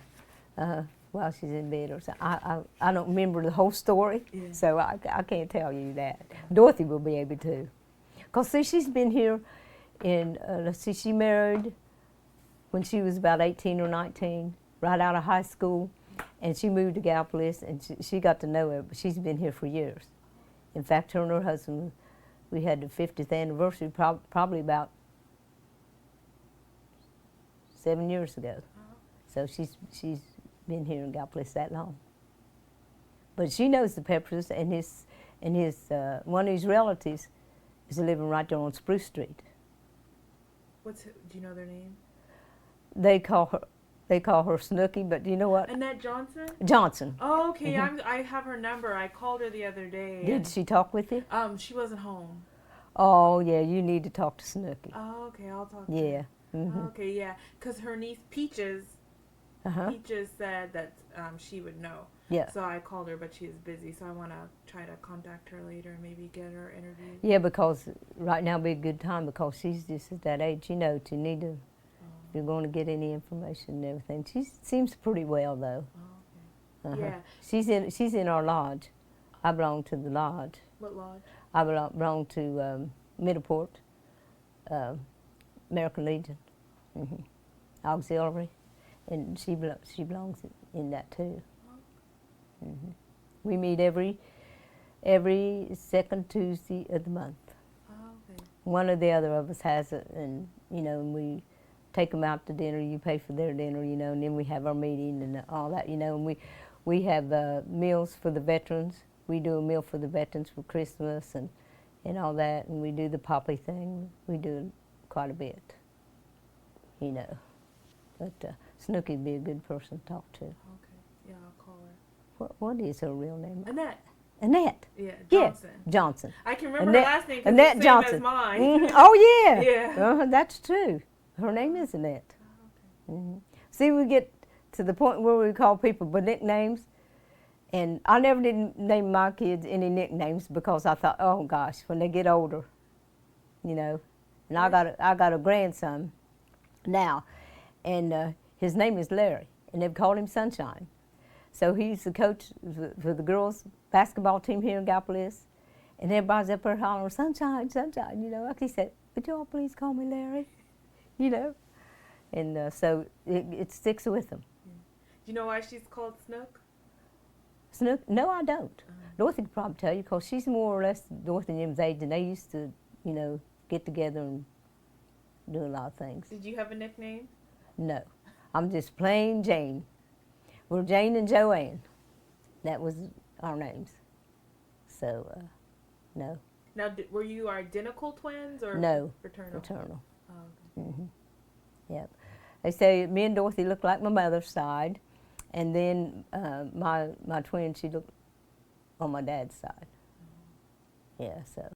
While she's in bed or something. I don't remember the whole story, Yeah. so I can't tell you that. Dorothy will be able to. Because, see, she's been here in, let's see, she married when she was about 18 or 19, right out of high school, and she moved to Gallipolis, and she got to know her, but she's been here for years. In fact, her and her husband, we had the 50th anniversary probably about 7 years ago. So she's been here in Gallipolis that long. But she knows the Peppers, and his one of his relatives is living right there on Spruce Street. Do you know their name? They call her They call her Snooky, but you know what? Annette Johnson? Johnson. Oh, okay. I have her number. I called her the other day. Did she talk with you? She wasn't home. Oh, yeah, you need to talk to Snooky. Oh, okay. I'll talk to Yeah. her. Mm-hmm. Okay, yeah. Because her niece Peaches Uh-huh. Peaches said that she would know. Yeah. So I called her, but she's busy. So I want to try to contact her later and maybe get her interviewed. Yeah, because right now would be a good time because she's just at that age, you know, to need to, if you're going to get any information and everything. She seems pretty well, though. Oh, okay. Yeah. She's in our lodge. I belong to the lodge. What lodge? I belong to Middleport, American Legion, Auxiliary, and she belongs in that too. We meet every second Tuesday of the month. Oh, okay. One or the other of us has it, and you know, and we take them out to dinner. You pay for their dinner, you know, and then we have our meeting and all that, you know. And we have meals for the veterans. We do a meal for the veterans for Christmas and all that, and we do the poppy thing. We do quite a bit, you know. But Snooky would be a good person to talk to. Okay. Yeah, I'll call her. What is her real name? Annette. Annette. Yeah, Johnson. Yeah, Johnson. I can remember Annette, her last name because Annette it's the same Johnson. as mine. Oh, yeah. Yeah. That's true. Her name is Annette. Oh, okay. See, we get to the point where we call people by nicknames, and I never did name my kids any nicknames because I thought, oh gosh, when they get older, you know. And I got a grandson now, and his name is Larry, and they've called him Sunshine. So he's the coach for the girls' basketball team here in Gallipolis, and everybody's up there hollering, Sunshine, Sunshine, you know. Like he said, would y'all please call me Larry, you know. And so it sticks with them. Yeah. Do you know why she's called Snook? Snook? No, I don't. Dorothy could probably tell you because she's more or less Dorothy and them's age, and they used to, you know, get together and do a lot of things. Did you have a nickname? No, I'm just plain Jane. We're Jane and Joanne. That was our names. So, no. Now, were you identical twins or No, fraternal? fraternal. Oh, okay. Yep. They say me and Dorothy look like my mother's side, and then my twin, she looked on my dad's side. Yeah, so